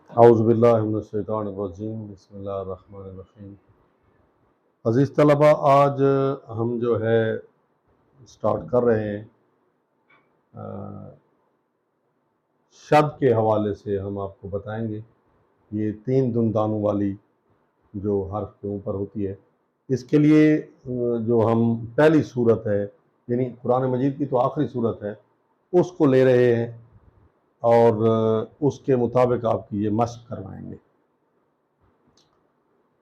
اعوذ باللہ من الشیطان الرجیم بسم اللہ الرحمن الرحیم۔ عزیز طلبہ، آج ہم جو ہے سٹارٹ کر رہے ہیں شد کے حوالے سے۔ ہم آپ کو بتائیں گے یہ 3 دندانوں والی جو حرف کے اوپر ہوتی ہے، اس کے لیے جو ہم پہلی صورت ہے، یعنی قرآن مجید کی تو آخری صورت ہے، اس کو لے رہے ہیں اور اس کے مطابق آپ کی یہ مشق کروائیں گے۔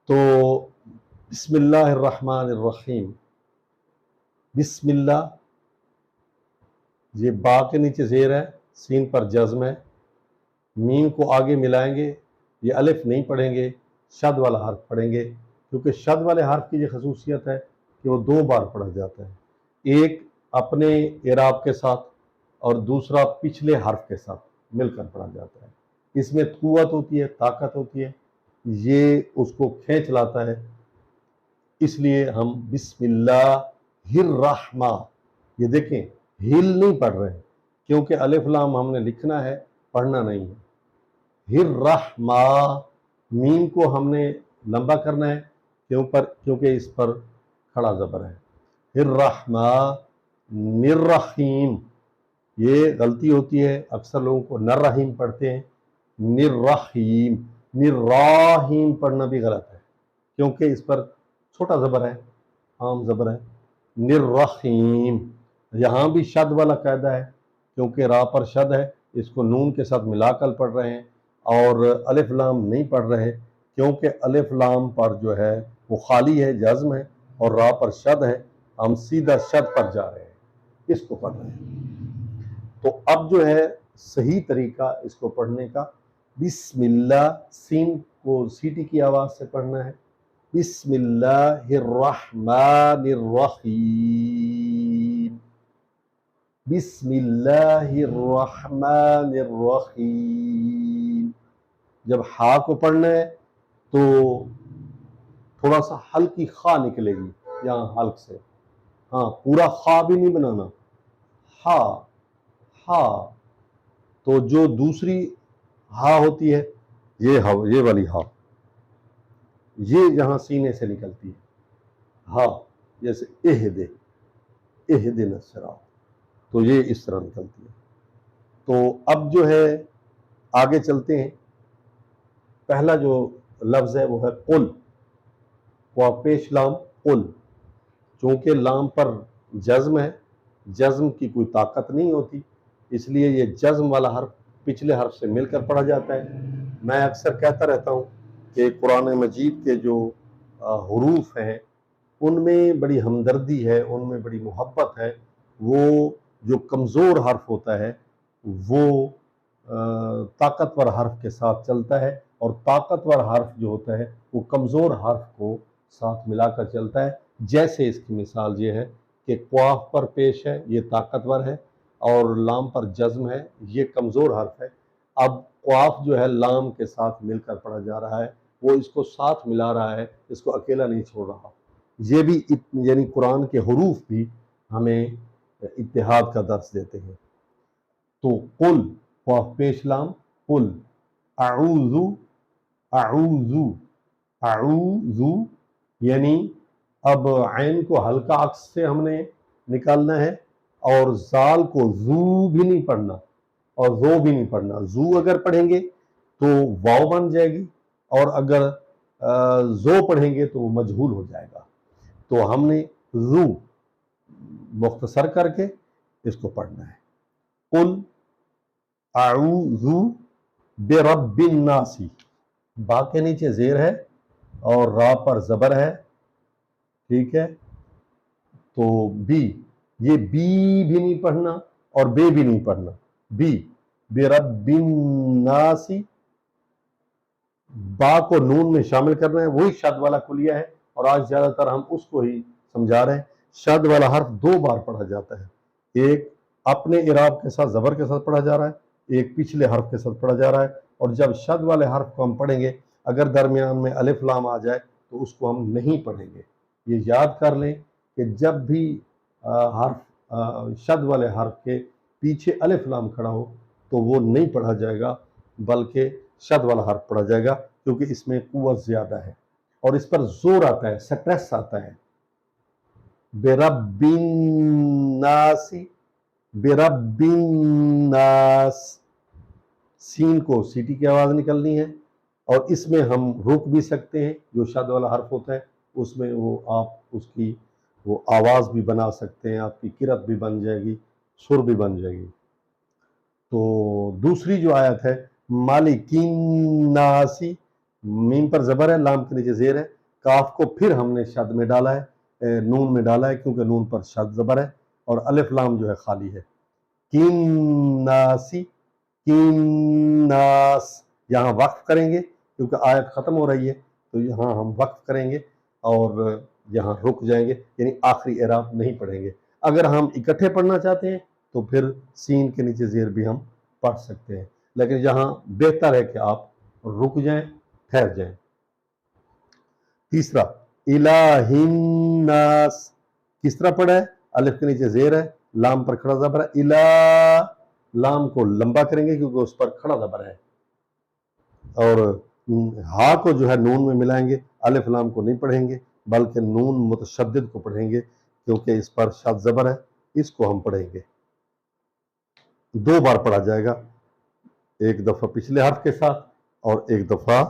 تو بسم اللہ الرحمن الرحیم، بسم اللہ، یہ با کے نیچے زیر ہے، سین پر جزم ہے، میم کو آگے ملائیں گے، یہ الف نہیں پڑھیں گے، شد والا حرف پڑھیں گے، کیونکہ شد والے حرف کی یہ خصوصیت ہے کہ وہ 2 بار پڑھا جاتا ہے، ایک اپنے اعراب کے ساتھ اور دوسرا پچھلے حرف کے ساتھ مل کر پڑھا جاتا ہے۔ اس میں قوت ہوتی ہے، طاقت ہوتی ہے، یہ اس کو کھینچ لاتا ہے، اس لیے ہم بسم اللہ الرحمن، یہ دیکھیں ہل نہیں پڑھ رہے ہیں کیونکہ الف لام ہم نے لکھنا ہے، پڑھنا نہیں ہے۔ الرحمن، میم کو ہم نے لمبا کرنا ہے کیونکہ اس پر کھڑا زبر ہے۔ الرحمن الرحیم، یہ غلطی ہوتی ہے، اکثر لوگوں کو نررحیم پڑھتے ہیں، نررحیم، نرراہیم پڑھنا بھی غلط ہے کیونکہ اس پر چھوٹا زبر ہے، عام زبر ہے۔ نررحیم، یہاں بھی شد والا قاعدہ ہے کیونکہ را پر شد ہے، اس کو نون کے ساتھ ملا کر پڑھ رہے ہیں، اور الف لام نہیں پڑھ رہے کیونکہ الف لام پر جو ہے وہ خالی ہے، جزم ہے، اور را پر شد ہے، ہم سیدھا شد پر جا رہے ہیں، اس کو پڑھ رہے ہیں۔ تو اب جو ہے صحیح طریقہ اس کو پڑھنے کا، بسم اللہ، سین کو سیٹی کی آواز سے پڑھنا ہے، بسم اللہ الرحمن الرحیم، بسم اللہ الرحمن الرحیم۔ جب ہا کو پڑھنا ہے تو تھوڑا سا ہلکی خا نکلے گی یہاں حلق سے، ہاں پورا خا بھی نہیں بنانا، ہا ہا، تو جو دوسری ہا ہوتی ہے یہ والی ہا، یہ یہاں سینے سے نکلتی ہے، ہا جیسے اہدنا الصراط، تو یہ اس طرح نکلتی ہے۔ تو اب جو ہے آگے چلتے ہیں، پہلا جو لفظ ہے وہ ہے قل، پیش لام قل، چونکہ لام پر جزم ہے، جزم کی کوئی طاقت نہیں ہوتی، اس لیے یہ جزم والا حرف پچھلے حرف سے مل کر پڑھا جاتا ہے۔ میں اکثر کہتا رہتا ہوں کہ قرآن مجید کے جو حروف ہیں ان میں بڑی ہمدردی ہے، ان میں بڑی محبت ہے، وہ جو کمزور حرف ہوتا ہے وہ طاقتور حرف کے ساتھ چلتا ہے، اور طاقتور حرف جو ہوتا ہے وہ کمزور حرف کو ساتھ ملا کر چلتا ہے۔ جیسے اس کی مثال یہ ہے کہ قاف پر پیش ہے، یہ طاقتور ہے، اور لام پر جزم ہے، یہ کمزور حرف ہے۔ اب قاف جو ہے لام کے ساتھ مل کر پڑھا جا رہا ہے، وہ اس کو ساتھ ملا رہا ہے، اس کو اکیلا نہیں چھوڑ رہا۔ یہ بھی یعنی قرآن کے حروف بھی ہمیں اتحاد کا درس دیتے ہیں۔ تو قل، قاف پیش لام، قل، اعوذ، اعوذ، اعوذ، یعنی اب عین کو ہلکا عکس سے ہم نے نکالنا ہے، اور زال کو زو بھی نہیں پڑھنا اور زو بھی نہیں پڑھنا۔ زو اگر پڑھیں گے تو واو بن جائے گی، اور اگر زو پڑھیں گے تو وہ مجہول ہو جائے گا۔ تو ہم نے زو مختصر کر کے اس کو پڑھنا ہے۔ قل اعوذ برب الناس، با کے نیچے زیر ہے اور را پر زبر ہے، ٹھیک ہے، تو بی، یہ بی بھی نہیں پڑھنا اور بے بھی نہیں پڑھنا، بی، برب الناس، با کو نون میں شامل کرنا ہے، وہی شد والا کلیہ ہے، اور آج زیادہ تر ہم اس کو ہی سمجھا رہے ہیں۔ شد والا حرف 2 بار پڑھا جاتا ہے، ایک اپنے اعراب کے ساتھ زبر کے ساتھ پڑھا جا رہا ہے، ایک پچھلے حرف کے ساتھ پڑھا جا رہا ہے، اور جب شد والے حرف کو ہم پڑھیں گے اگر درمیان میں الف لام آ جائے تو اس کو ہم نہیں پڑھیں گے۔ یہ یاد کر لیں کہ جب بھی حرف شد والے حرف کے پیچھے الف لام کھڑا ہو تو وہ نہیں پڑھا جائے گا، بلکہ شد والا حرف پڑھا جائے گا کیونکہ اس میں قوت زیادہ ہے اور اس پر زور آتا ہے، سٹریس آتا ہے. برب الناس، برب الناس، سین کو سیٹی کی آواز نکلنی ہے اور اس میں ہم رک بھی سکتے ہیں. جو شد والا حرف ہوتا ہے اس میں وہ آپ اس کی وہ آواز بھی بنا سکتے ہیں، آپ کی قرت بھی بن جائے گی، سر بھی بن جائے گی. تو دوسری جو آیت ہے مالک الناس، میم پر زبر ہے، لام کے نیچے زیر ہے، کاف کو پھر ہم نے شد میں ڈالا ہے، نون میں ڈالا ہے کیونکہ نون پر شد زبر ہے اور الف لام جو ہے خالی ہے. کناسی، کناس، یہاں وقف کریں گے کیونکہ آیت ختم ہو رہی ہے تو یہاں ہم وقف کریں گے اور یہاں رک جائیں گے، یعنی آخری اعراب نہیں پڑھیں گے. اگر ہم اکٹھے پڑھنا چاہتے ہیں تو پھر سین کے نیچے زیر بھی ہم پڑھ سکتے ہیں، لیکن یہاں بہتر ہے کہ آپ رک جائیں، ٹھہر جائیں. تیسرا الہ الناس، کس طرح پڑھا ہے؟ الف کے نیچے زیر ہے، لام پر کھڑا زبر ہے، الہ، لام کو لمبا کریں گے کیونکہ اس پر کھڑا زبر ہے، اور ہا کو جو ہے نون میں ملائیں گے، الف لام کو نہیں پڑھیں گے بلکہ نون متشدد کو پڑھیں گے کیونکہ اس پر شد زبر ہے، اس کو ہم پڑھیں گے. 2 بار پڑھا جائے گا، ایک دفعہ پچھلے حرف کے ساتھ اور ایک دفعہ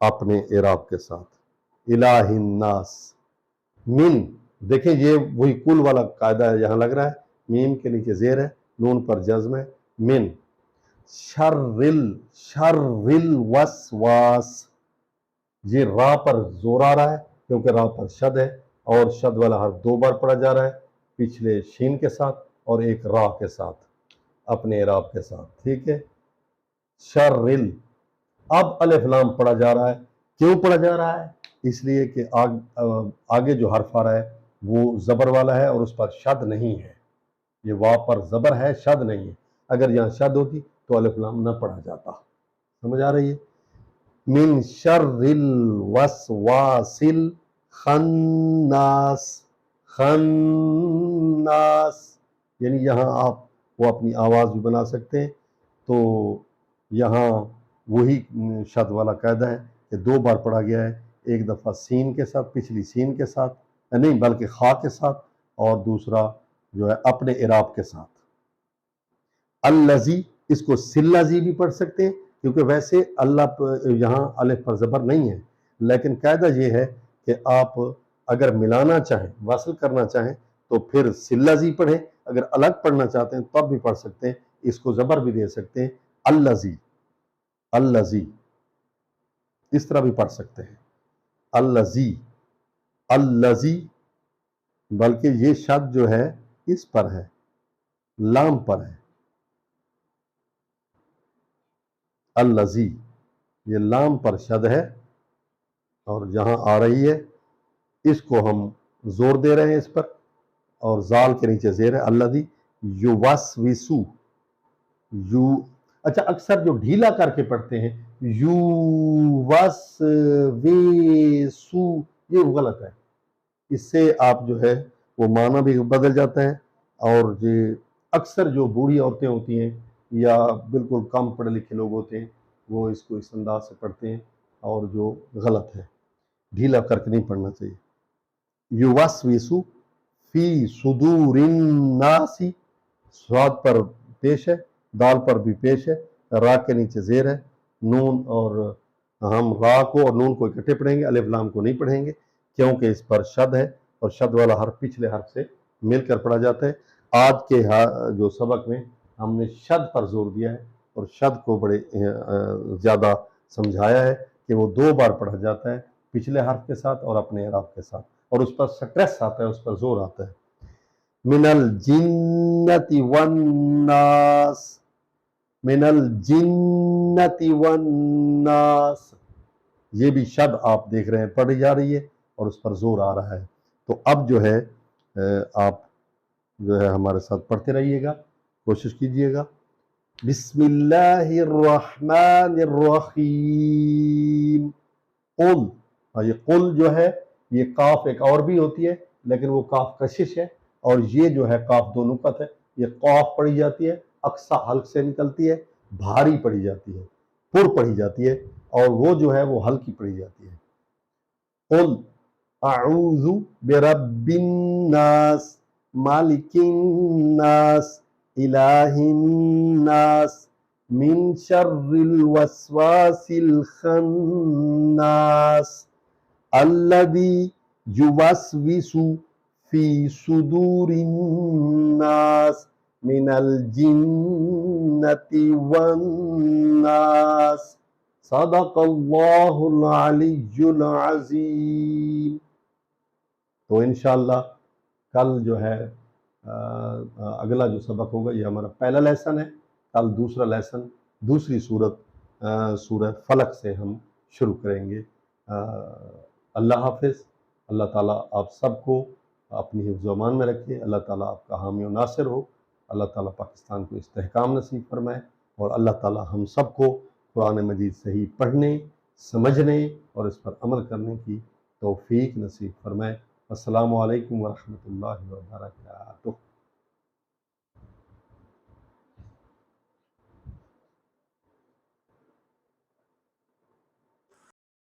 اپنے اعراب کے ساتھ. الہ الناس، من، دیکھیں یہ وہی کل والا قاعدہ ہے، یہاں لگ رہا ہے میم کے نیچے زیر ہے، نون پر جزم ہے، من شر الوسواس، یہ را پر زور آ رہا ہے کیونکہ را پر شد ہے اور شد والا حرف 2 بار پڑھا جا رہا ہے، پچھلے شین کے ساتھ اور ایک را کے ساتھ اپنے اعراب کے ساتھ. ٹھیک ہے، شر. اب الف لام پڑھا جا رہا ہے، کیوں پڑھا جا رہا ہے؟ اس لیے کہ آگے جو حرف آ رہا ہے وہ زبر والا ہے اور اس پر شد نہیں ہے، یہ وا پر زبر ہے، شد نہیں ہے. اگر یہاں شد ہوتی تو الف لام نہ پڑھا جاتا. سمجھ آ رہی ہے؟ من شر الوسواس الخناس، خناس، یعنی یہاں آپ وہ اپنی آواز بھی بنا سکتے ہیں. تو یہاں وہی شد والا قاعدہ ہے کہ 2 بار پڑھا گیا ہے، ایک دفعہ سین کے ساتھ، پچھلی سین کے ساتھ نہیں بلکہ خا کے ساتھ، اور دوسرا جو ہے اپنے اعراب کے ساتھ. الذی، اس کو سلذی بھی پڑھ سکتے ہیں کیونکہ ویسے اللہ یہاں الف پر زبر نہیں ہے، لیکن قاعدہ یہ ہے کہ آپ اگر ملانا چاہیں، واصل کرنا چاہیں تو پھر سلذی پڑھیں، اگر الگ پڑھنا چاہتے ہیں تب بھی پڑھ سکتے ہیں، اس کو زبر بھی دے سکتے ہیں، الذی، الذی، اس طرح بھی پڑھ سکتے ہیں، الذی، الذی، بلکہ یہ شد جو ہے اس پر ہے، لام پر ہے، الذی، یہ لام پر شد ہے اور جہاں آ رہی ہے اس کو ہم زور دے رہے ہیں اس پر، اور زال کے نیچے زیر ہے، الذی یوسوسو، اچھا اکثر جو ڈھیلا کر کے پڑھتے ہیں یوسوسو، یہ غلط ہے، اس سے آپ جو ہے وہ معنی بھی بدل جاتا ہے، اور یہ اکثر جو بوڑھی عورتیں ہوتی ہیں یا بالکل کم پڑھے لکھے لوگ ہوتے ہیں وہ اس کو اس انداز سے پڑھتے ہیں، اور جو غلط ہے، ڈھیلا کر کے نہیں پڑھنا چاہیے. یوسوسو فی صدور الناس، صاد پر پیش ہے، دال پر بھی پیش ہے، را کے نیچے زیر ہے، نون، اور ہم را کو اور نون کو اکٹھے پڑھیں گے، الف لام کو نہیں پڑھیں گے کیونکہ اس پر شد ہے اور شد والا حرف پچھلے حرف سے مل کر پڑھا جاتا ہے. آج کے جو سبق میں ہم نے شد پر زور دیا ہے اور شد کو بڑے زیادہ سمجھایا ہے کہ وہ 2 بار پڑھا جاتا ہے، پچھلے حرف کے ساتھ اور اپنے اعراب کے ساتھ، اور اس پر سٹریس آتا ہے، اس پر زور آتا ہے. من الجنت والناس، من الجنت والناس، یہ بھی شد آپ دیکھ رہے ہیں پڑھی جا رہی ہے اور اس پر زور آ رہا ہے. تو اب جو ہے آپ جو ہے ہمارے ساتھ پڑھتے رہیے گا، کوشش کیجئے گا. بسم اللہ الرحمن الرحیم. قل، یہ قل جو ہے یہ کاف ایک اور بھی ہوتی ہے لیکن وہ کاف کشش ہے، اور یہ جو ہے کاف 2 نقط ہے، یہ قاف پڑھی جاتی ہے، اقصی حلق سے نکلتی ہے، بھاری پڑھی جاتی ہے. پر پڑھی جاتی ہے اور وہ جو ہے وہ ہلکی پڑھی جاتی ہے۔ قل اعوذ برب الناس مالک الناس الہ الناس من شر الوسواس الخناس الذی یوسوس فی صدور الناس من الجنة والناس۔ صدق اللہ العلی العظیم۔ تو انشاءاللہ کل جو ہے اگلا جو سبق ہوگا یہ ہمارا پہلا لیسن ہے، کل دوسرا لیسن دوسری سورت سورہ فلق سے ہم شروع کریں گے۔ اللہ حافظ۔ اللہ تعالیٰ آپ سب کو اپنی حفظ و امان میں رکھے، اللہ تعالیٰ آپ کا حامی و ناصر ہو، اللہ تعالیٰ پاکستان کو استحکام نصیب فرمائے، اور اللہ تعالیٰ ہم سب کو قرآن مجید صحیح پڑھنے، سمجھنے اور اس پر عمل کرنے کی توفیق نصیب فرمائے۔ السلام علیکم ورحمۃ اللہ وبرکاتہ۔